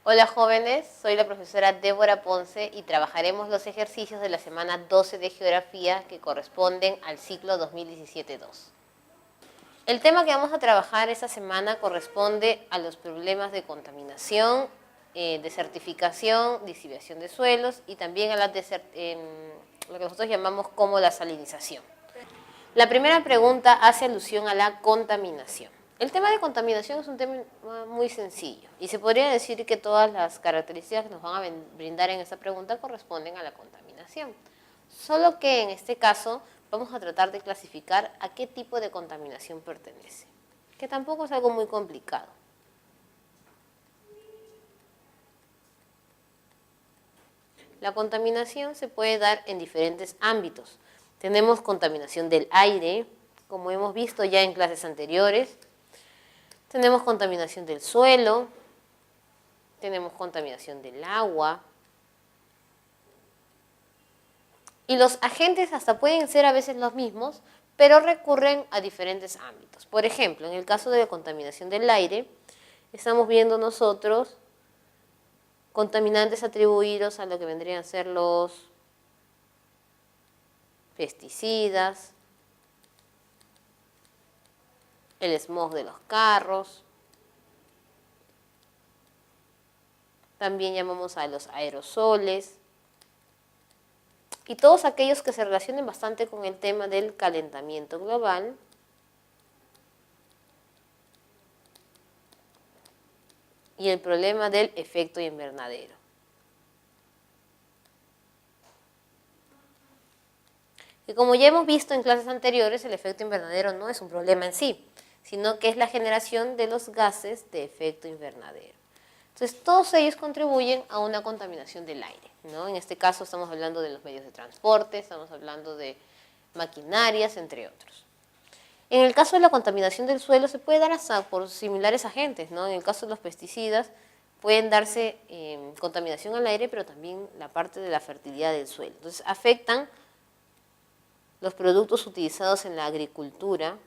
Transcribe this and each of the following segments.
Hola jóvenes, soy la profesora Débora Ponce y trabajaremos los ejercicios de la semana 12 de Geografía que corresponden al ciclo 2017-2. El tema que vamos a trabajar esta semana corresponde a los problemas de contaminación, desertificación, disipación de suelos y también a lo que nosotros llamamos como la salinización. La primera pregunta hace alusión a la contaminación. El tema de contaminación es un tema muy sencillo y se podría decir que todas las características que nos van a brindar en esta pregunta corresponden a la contaminación. Solo que en este caso vamos a tratar de clasificar a qué tipo de contaminación pertenece, que tampoco es algo muy complicado. La contaminación se puede dar en diferentes ámbitos. Tenemos contaminación del aire, como hemos visto ya en clases anteriores. Tenemos contaminación del suelo, tenemos contaminación del agua. Y los agentes hasta pueden ser a veces los mismos, pero recurren a diferentes ámbitos. Por ejemplo, en el caso de la contaminación del aire, estamos viendo nosotros contaminantes atribuidos a lo que vendrían a ser los pesticidas, el smog de los carros. También llamamos a los aerosoles. Y todos aquellos que se relacionen bastante con el tema del calentamiento global. Y el problema del efecto invernadero. Y como ya hemos visto en clases anteriores, el efecto invernadero no es un problema en sí, sino que es la generación de los gases de efecto invernadero. Entonces, todos ellos contribuyen a una contaminación del aire, ¿no? En este caso estamos hablando de los medios de transporte, estamos hablando de maquinarias, entre otros. En el caso de la contaminación del suelo se puede dar hasta por similares agentes, ¿no? En el caso de los pesticidas pueden darse contaminación al aire, pero también la parte de la fertilidad del suelo. Entonces, afectan los productos utilizados en la agricultura,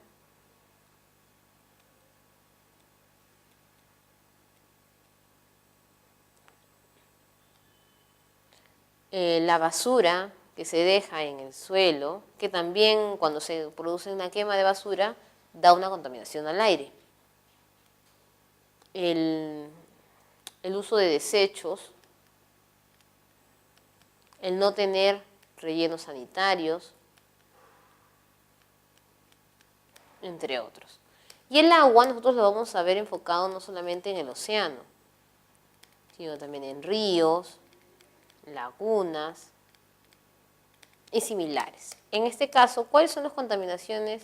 la basura que se deja en el suelo, que también cuando se produce una quema de basura da una contaminación al aire. El uso de desechos, el no tener rellenos sanitarios, entre otros. Y el agua nosotros lo vamos a ver enfocado no solamente en el océano, sino también en ríos, lagunas y similares. En este caso, ¿cuáles son las contaminaciones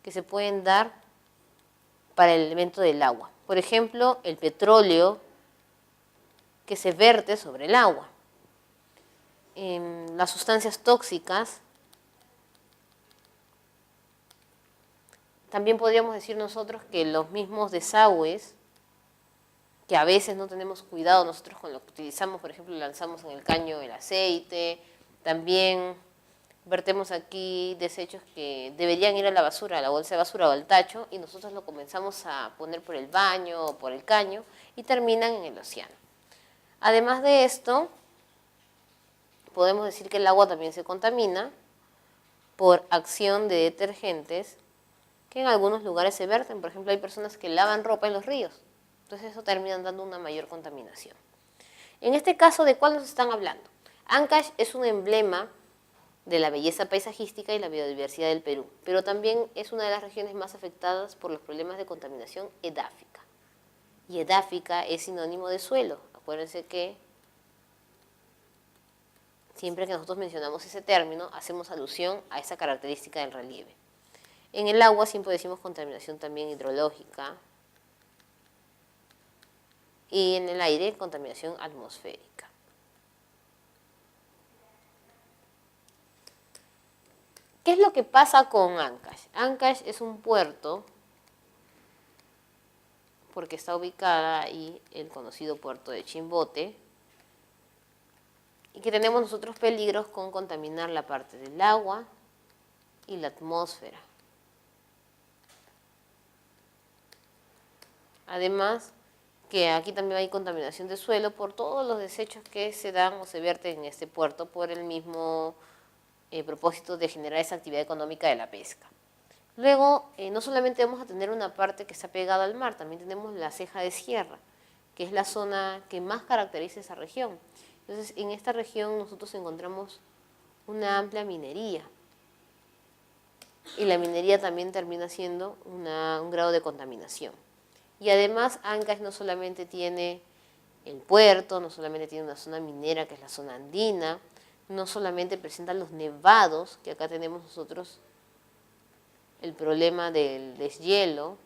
que se pueden dar para el elemento del agua? Por ejemplo, el petróleo que se verte sobre el agua. Las sustancias tóxicas. También podríamos decir nosotros que los mismos desagües, que a veces no tenemos cuidado nosotros con lo que utilizamos, por ejemplo, lanzamos en el caño el aceite, también vertemos aquí desechos que deberían ir a la basura, a la bolsa de basura o al tacho, y nosotros lo comenzamos a poner por el baño o por el caño y terminan en el océano. Además de esto, podemos decir que el agua también se contamina por acción de detergentes que en algunos lugares se verten. Por ejemplo, hay personas que lavan ropa en los ríos. Entonces eso termina dando una mayor contaminación. En este caso, ¿de cuál nos están hablando? Ancash es un emblema de la belleza paisajística y la biodiversidad del Perú, pero también es una de las regiones más afectadas por los problemas de contaminación edáfica. Y edáfica es sinónimo de suelo. Acuérdense que siempre que nosotros mencionamos ese término, hacemos alusión a esa característica del relieve. En el agua siempre decimos contaminación también hidrológica. Y en el aire, contaminación atmosférica. ¿Qué es lo que pasa con Ancash? Ancash es un puerto, porque está ubicada ahí el conocido puerto de Chimbote, y que tenemos nosotros peligros con contaminar la parte del agua y la atmósfera. Además, que aquí también hay contaminación de suelo por todos los desechos que se dan o se vierten en este puerto por el mismo propósito de generar esa actividad económica de la pesca. Luego, no solamente vamos a tener una parte que está pegada al mar, también tenemos la ceja de sierra, que es la zona que más caracteriza esa región. Entonces, en esta región nosotros encontramos una amplia minería. Y la minería también termina siendo un grado de contaminación. Y además, Ancash no solamente tiene el puerto, no solamente tiene una zona minera que es la zona andina, no solamente presenta los nevados, que acá tenemos nosotros el problema del deshielo,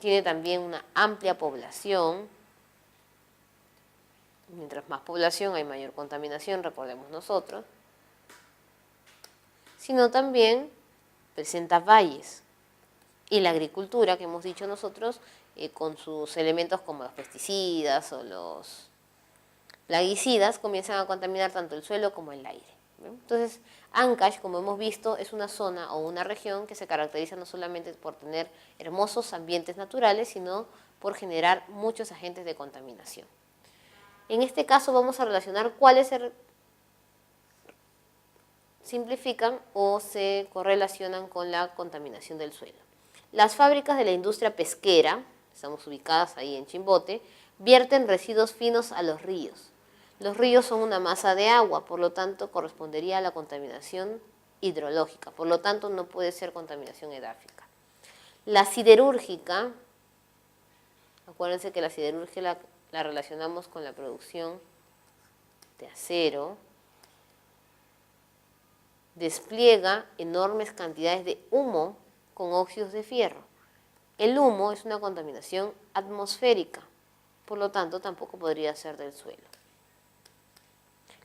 tiene también una amplia población. Mientras más población hay mayor contaminación, recordemos nosotros, sino también presenta valles. Y la agricultura, que hemos dicho nosotros, con sus elementos como los pesticidas o los plaguicidas, comienzan a contaminar tanto el suelo como el aire, ¿no? Entonces, Ancash, como hemos visto, es una zona o una región que se caracteriza no solamente por tener hermosos ambientes naturales, sino por generar muchos agentes de contaminación. En este caso vamos a relacionar cuáles se simplifican o se correlacionan con la contaminación del suelo. Las fábricas de la industria pesquera, estamos ubicadas ahí en Chimbote, vierten residuos finos a los ríos. Los ríos son una masa de agua, por lo tanto correspondería a la contaminación hidrológica, por lo tanto no puede ser contaminación edáfica. La siderúrgica, acuérdense que la siderúrgica la relacionamos con la producción de acero, despliega enormes cantidades de humo con óxidos de fierro. El humo es una contaminación atmosférica, por lo tanto tampoco podría ser del suelo.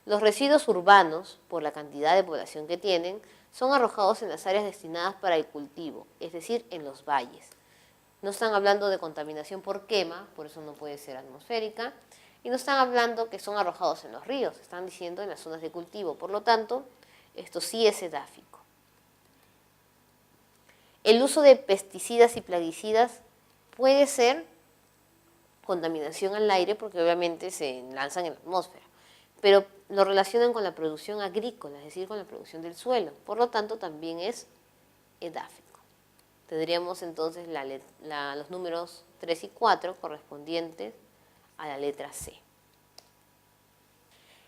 Los residuos urbanos, por la cantidad de población que tienen, son arrojados en las áreas destinadas para el cultivo, es decir, en los valles. No están hablando de contaminación por quema, por eso no puede ser atmosférica, y no están hablando que son arrojados en los ríos, están diciendo en las zonas de cultivo, por lo tanto, esto sí es edáfico. El uso de pesticidas y plaguicidas puede ser contaminación al aire porque obviamente se lanzan en la atmósfera, pero lo relacionan con la producción agrícola, es decir, con la producción del suelo. Por lo tanto, también es edáfico. Tendríamos entonces los números 3 y 4 correspondientes a la letra C.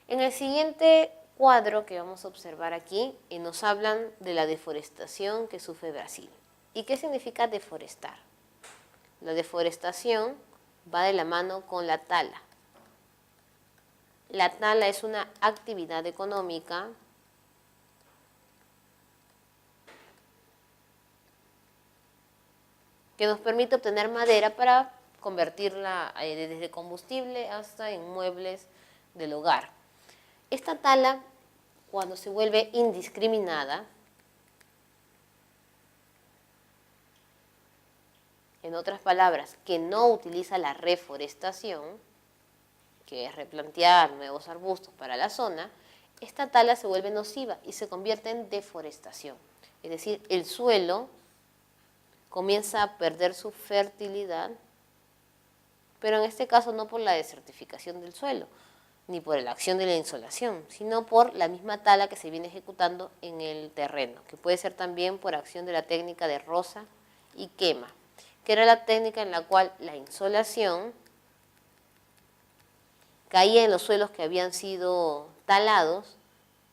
En el siguiente cuadro que vamos a observar aquí, nos hablan de la deforestación que sufre Brasil. ¿Y qué significa deforestar? La deforestación va de la mano con la tala. La tala es una actividad económica que nos permite obtener madera para convertirla desde combustible hasta en muebles del hogar. Esta tala, cuando se vuelve indiscriminada, en otras palabras, que no utiliza la reforestación, que es replantear nuevos arbustos para la zona, esta tala se vuelve nociva y se convierte en deforestación. Es decir, el suelo comienza a perder su fertilidad, pero en este caso no por la desertificación del suelo, ni por la acción de la insolación, sino por la misma tala que se viene ejecutando en el terreno, que puede ser también por acción de la técnica de roza y quema, que era la técnica en la cual la insolación caía en los suelos que habían sido talados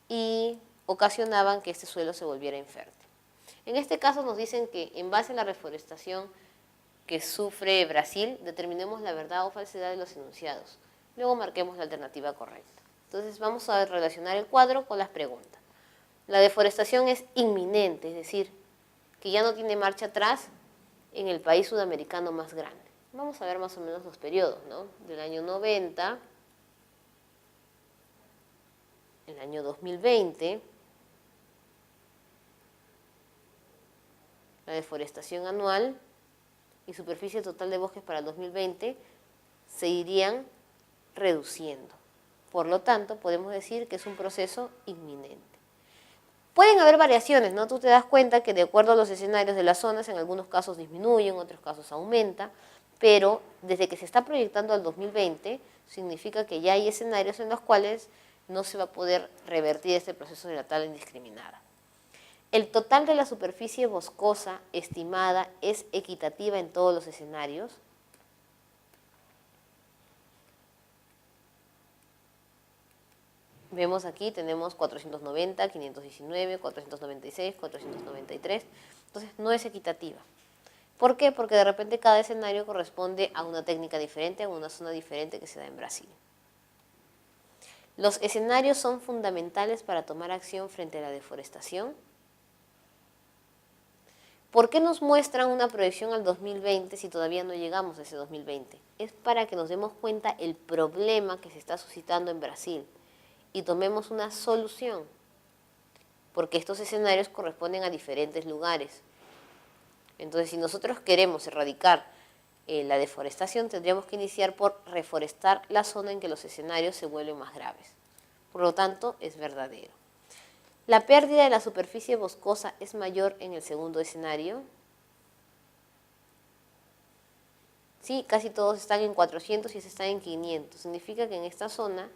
y ocasionaban que este suelo se volviera infértil. En este caso nos dicen que en base a la reforestación que sufre Brasil, determinemos la verdad o falsedad de los enunciados. Luego marquemos la alternativa correcta. Entonces vamos a relacionar el cuadro con las preguntas. La deforestación es inminente, es decir, que ya no tiene marcha atrás en el país sudamericano más grande. Vamos a ver más o menos los periodos, ¿no? Del año 90, el año 2020, la deforestación anual y superficie total de bosques para el 2020 se irían reduciendo. Por lo tanto, podemos decir que es un proceso inminente. Pueden haber variaciones, ¿no? Tú te das cuenta que de acuerdo a los escenarios de las zonas, en algunos casos disminuye, en otros casos aumenta, pero desde que se está proyectando al 2020, significa que ya hay escenarios en los cuales no se va a poder revertir este proceso de la tala indiscriminada. El total de la superficie boscosa estimada es equitativa en todos los escenarios. Vemos aquí, tenemos 490, 519, 496, 493. Entonces, no es equitativa. ¿Por qué? Porque de repente cada escenario corresponde a una técnica diferente, a una zona diferente que se da en Brasil. Los escenarios son fundamentales para tomar acción frente a la deforestación. ¿Por qué nos muestran una proyección al 2020 si todavía no llegamos a ese 2020? Es para que nos demos cuenta el problema que se está suscitando en Brasil y tomemos una solución, porque estos escenarios corresponden a diferentes lugares. Entonces, si nosotros queremos erradicar la deforestación, tendríamos que iniciar por reforestar la zona en que los escenarios se vuelven más graves. Por lo tanto, es verdadero. La pérdida de la superficie boscosa es mayor en el segundo escenario. Sí, casi todos están en 400 y ese está en 500. Significa que en esta zona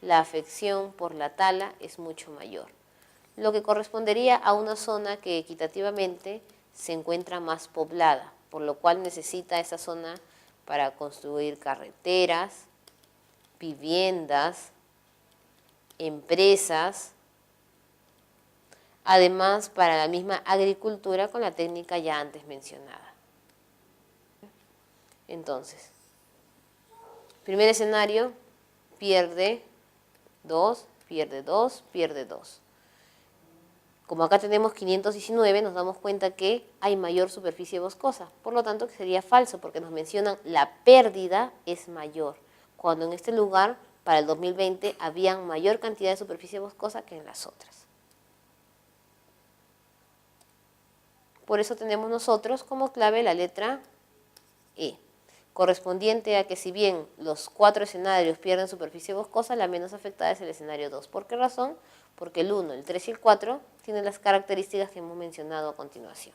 la afección por la tala es mucho mayor, lo que correspondería a una zona que equitativamente se encuentra más poblada, por lo cual necesita esa zona para construir carreteras, viviendas, empresas, además para la misma agricultura con la técnica ya antes mencionada. Entonces, primer escenario, pierde 2, pierde 2, pierde 2. Como acá tenemos 519, nos damos cuenta que hay mayor superficie boscosa. Por lo tanto, que sería falso, porque nos mencionan la pérdida es mayor, cuando en este lugar, para el 2020, había mayor cantidad de superficie boscosa que en las otras. Por eso tenemos nosotros como clave la letra E, correspondiente a que si bien los 4 escenarios pierden superficie boscosa, la menos afectada es el escenario 2. ¿Por qué razón? Porque el 1, el 3 y el 4 tienen las características que hemos mencionado a continuación.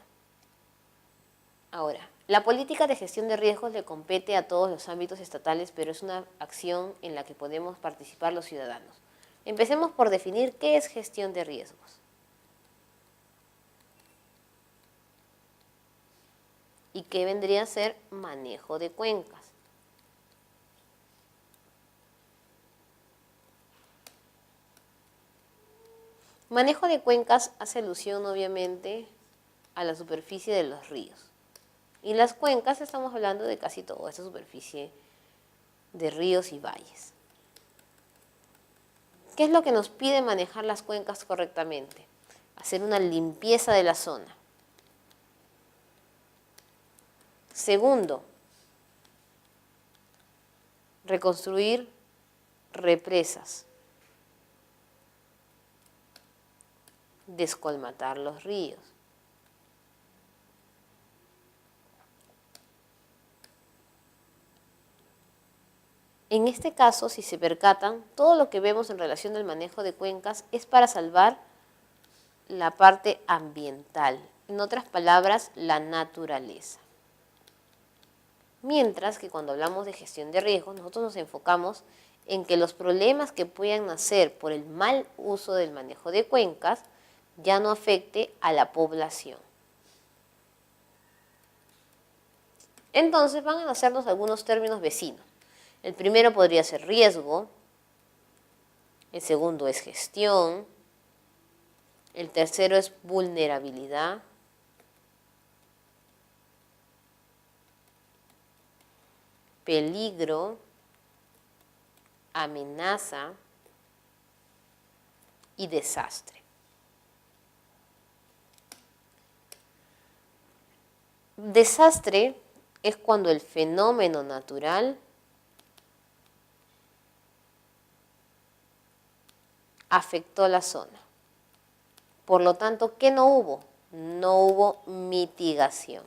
Ahora, la política de gestión de riesgos le compete a todos los ámbitos estatales, pero es una acción en la que podemos participar los ciudadanos. Empecemos por definir qué es gestión de riesgos. ¿Y qué vendría a ser manejo de cuencas? Manejo de cuencas hace alusión, obviamente, a la superficie de los ríos. Y las cuencas, estamos hablando de casi toda esta superficie de ríos y valles. ¿Qué es lo que nos pide manejar las cuencas correctamente? Hacer una limpieza de la zona. Segundo, reconstruir represas. Descolmatar los ríos. En este caso, si se percatan, todo lo que vemos en relación al manejo de cuencas es para salvar la parte ambiental, en otras palabras, la naturaleza. Mientras que cuando hablamos de gestión de riesgos, nosotros nos enfocamos en que los problemas que puedan nacer por el mal uso del manejo de cuencas ya no afecte a la población. Entonces van a nacernos algunos términos vecinos. El primero podría ser riesgo, el segundo es gestión, el tercero es vulnerabilidad, peligro, amenaza y desastre. Desastre es cuando el fenómeno natural afectó la zona. Por lo tanto, ¿qué no hubo? No hubo mitigación.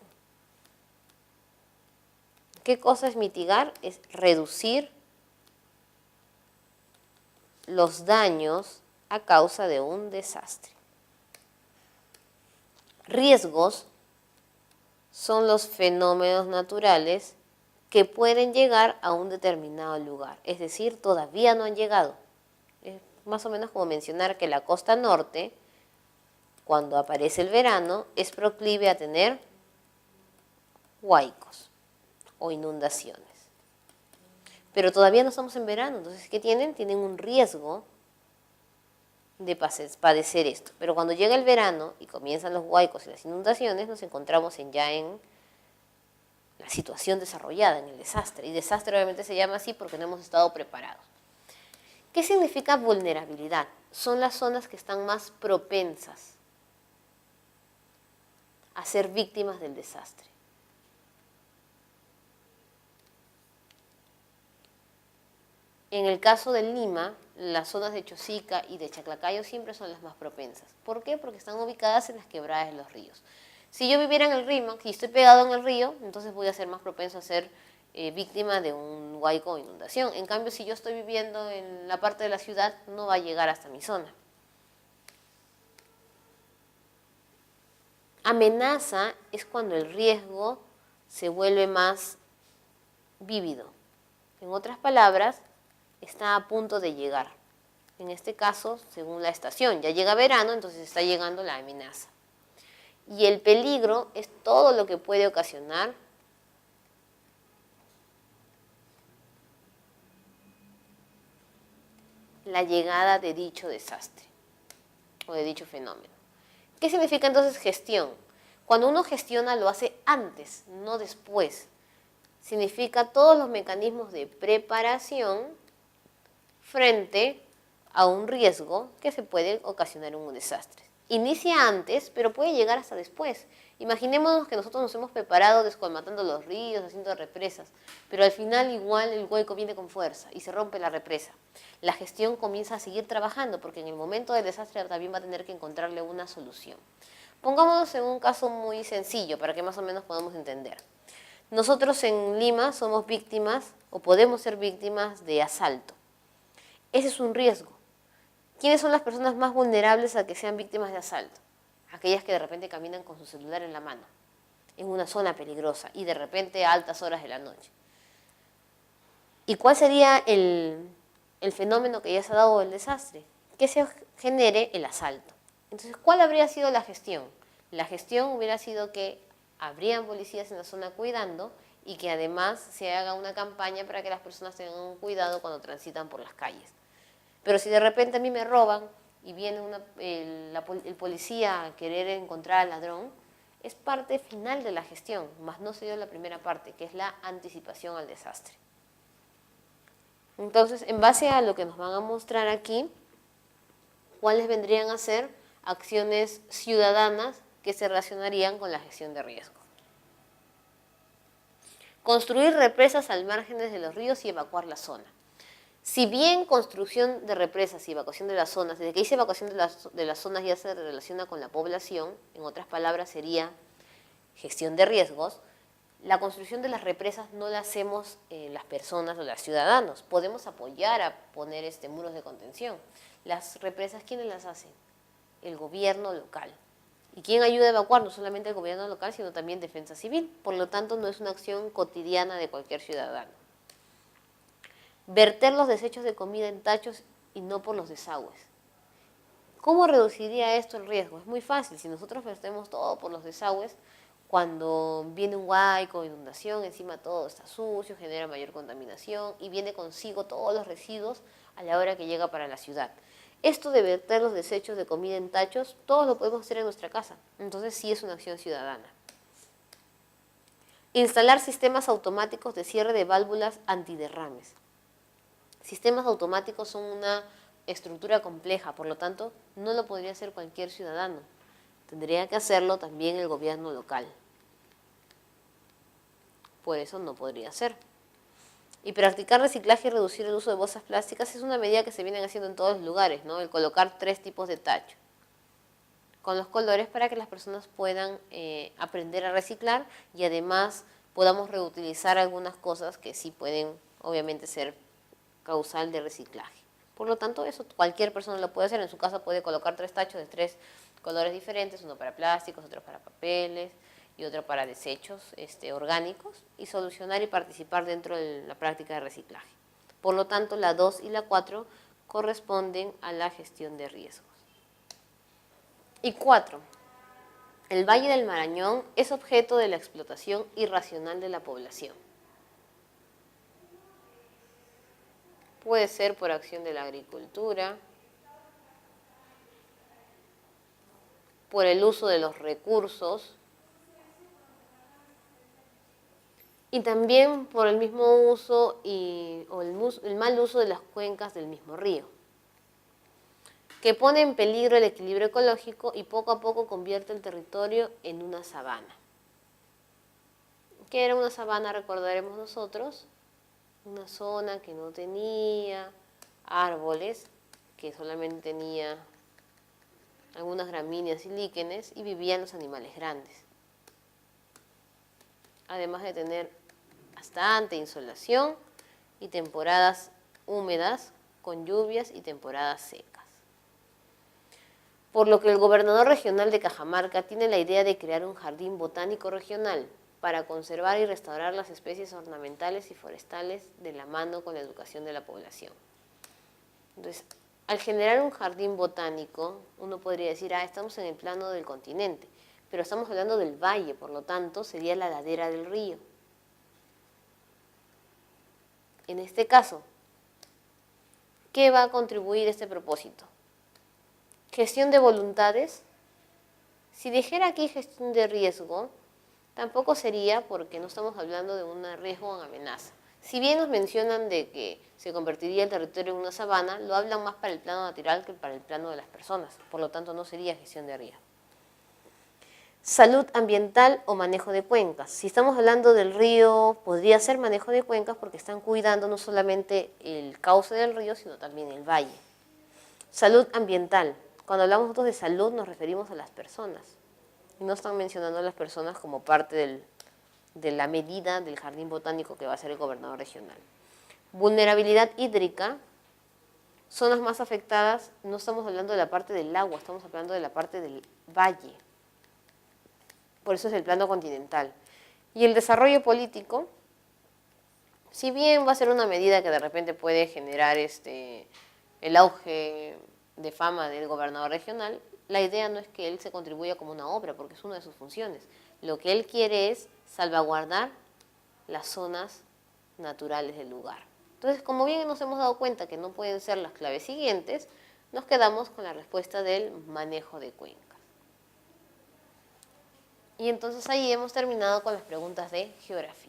¿Qué cosa es mitigar? Es reducir los daños a causa de un desastre. Riesgos son los fenómenos naturales que pueden llegar a un determinado lugar, es decir, todavía no han llegado. Es más o menos como mencionar que la costa norte, cuando aparece el verano, es proclive a tener huaicos o inundaciones. Pero todavía no estamos en verano, entonces ¿qué tienen? Tienen un riesgo de padecer esto. Pero cuando llega el verano y comienzan los huaicos y las inundaciones, nos encontramos ya en la situación desarrollada, en el desastre. Y desastre obviamente se llama así porque no hemos estado preparados. ¿Qué significa vulnerabilidad? Son las zonas que están más propensas a ser víctimas del desastre. En el caso de Lima, las zonas de Chosica y de Chaclacayo siempre son las más propensas. ¿Por qué? Porque están ubicadas en las quebradas de los ríos. Si yo viviera en el río, si estoy pegado en el río, entonces voy a ser más propenso a ser víctima de un huaico o inundación. En cambio, si yo estoy viviendo en la parte de la ciudad, no va a llegar hasta mi zona. Amenaza es cuando el riesgo se vuelve más vívido. En otras palabras, está a punto de llegar. En este caso, según la estación, ya llega verano, entonces está llegando la amenaza. Y el peligro es todo lo que puede ocasionar la llegada de dicho desastre o de dicho fenómeno. ¿Qué significa entonces gestión? Cuando uno gestiona lo hace antes, no después. Significa todos los mecanismos de preparación frente a un riesgo que se puede ocasionar en un desastre. Inicia antes, pero puede llegar hasta después. Imaginémonos que nosotros nos hemos preparado descolmatando los ríos, haciendo represas, pero al final igual el hueco viene con fuerza y se rompe la represa. La gestión comienza a seguir trabajando porque en el momento del desastre también va a tener que encontrarle una solución. Pongámonos en un caso muy sencillo para que más o menos podamos entender. Nosotros en Lima somos víctimas o podemos ser víctimas de asalto. Ese es un riesgo. ¿Quiénes son las personas más vulnerables a que sean víctimas de asalto? Aquellas que de repente caminan con su celular en la mano, en una zona peligrosa y de repente a altas horas de la noche. ¿Y cuál sería el fenómeno que ya se ha dado el desastre? Que se genere el asalto. Entonces, ¿cuál habría sido la gestión? La gestión hubiera sido que habrían policías en la zona cuidando y que además se haga una campaña para que las personas tengan cuidado cuando transitan por las calles. Pero si de repente a mí me roban y viene el policía a querer encontrar al ladrón, es parte final de la gestión, más no se dio la primera parte, que es la anticipación al desastre. Entonces, en base a lo que nos van a mostrar aquí, ¿cuáles vendrían a ser acciones ciudadanas que se relacionarían con la gestión de riesgo? Construir represas al márgenes de los ríos y evacuar la zona. Si bien construcción de represas y evacuación de las zonas, desde que dice evacuación de las zonas ya se relaciona con la población, en otras palabras sería gestión de riesgos, la construcción de las represas no la hacemos las personas o los ciudadanos. Podemos apoyar a poner muros de contención. Las represas, ¿quiénes las hacen? El gobierno local. ¿Y quién ayuda a evacuar? No solamente el gobierno local, sino también Defensa Civil. Por lo tanto, no es una acción cotidiana de cualquier ciudadano. Verter los desechos de comida en tachos y no por los desagües. ¿Cómo reduciría esto el riesgo? Es muy fácil. Si nosotros vertemos todo por los desagües, cuando viene un huaico, inundación, encima todo está sucio, genera mayor contaminación y viene consigo todos los residuos a la hora que llega para la ciudad. Esto de verter los desechos de comida en tachos, todos lo podemos hacer en nuestra casa. Entonces sí es una acción ciudadana. Instalar sistemas automáticos de cierre de válvulas antiderrames. Sistemas automáticos son una estructura compleja, por lo tanto, no lo podría hacer cualquier ciudadano. Tendría que hacerlo también el gobierno local. Por eso no podría ser. Y practicar reciclaje y reducir el uso de bolsas plásticas es una medida que se viene haciendo en todos los lugares, ¿no? El colocar 3 tipos de tacho con los colores para que las personas puedan aprender a reciclar y además podamos reutilizar algunas cosas que sí pueden, obviamente, ser causal de reciclaje. Por lo tanto, eso cualquier persona lo puede hacer. En su casa puede colocar 3 tachos de 3 colores diferentes, uno para plásticos, otro para papeles, y otra para desechos orgánicos, y solucionar y participar dentro de la práctica de reciclaje. Por lo tanto, la 2 y la 4 corresponden a la gestión de riesgos. Y 4. El Valle del Marañón es objeto de la explotación irracional de la población. Puede ser por acción de la agricultura, por el uso de los recursos y también por el mismo uso o el mal uso de las cuencas del mismo río, que pone en peligro el equilibrio ecológico y poco a poco convierte el territorio en una sabana. ¿Qué era una sabana? Recordaremos nosotros, una zona que no tenía árboles, que solamente tenía algunas gramíneas y líquenes y vivían los animales grandes. Además de tener bastante insolación y temporadas húmedas con lluvias y temporadas secas. Por lo que el gobernador regional de Cajamarca tiene la idea de crear un jardín botánico regional para conservar y restaurar las especies ornamentales y forestales de la mano con la educación de la población. Entonces, al generar un jardín botánico, uno podría decir, estamos en el plano del continente, pero estamos hablando del valle, por lo tanto, sería la ladera del río. En este caso, ¿qué va a contribuir a este propósito? Gestión de voluntades. Si dijera aquí gestión de riesgo, tampoco sería porque no estamos hablando de un riesgo o amenaza. Si bien nos mencionan de que se convertiría el territorio en una sabana, lo hablan más para el plano natural que para el plano de las personas. Por lo tanto, no sería gestión de riesgo. Salud ambiental o manejo de cuencas. Si estamos hablando del río, podría ser manejo de cuencas porque están cuidando no solamente el cauce del río, sino también el valle. Salud ambiental. Cuando hablamos nosotros de salud, nos referimos a las personas. Y no están mencionando a las personas como parte de la medida del jardín botánico que va a ser el gobernador regional. Vulnerabilidad hídrica. Zonas más afectadas, no estamos hablando de la parte del agua, estamos hablando de la parte del valle. Por eso es el plano continental. Y el desarrollo político, si bien va a ser una medida que de repente puede generar el auge de fama del gobernador regional, la idea no es que él se contribuya como una obra, porque es una de sus funciones. Lo que él quiere es salvaguardar las zonas naturales del lugar. Entonces, como bien nos hemos dado cuenta que no pueden ser las claves siguientes, nos quedamos con la respuesta del manejo de cuencas. Y entonces ahí hemos terminado con las preguntas de geografía.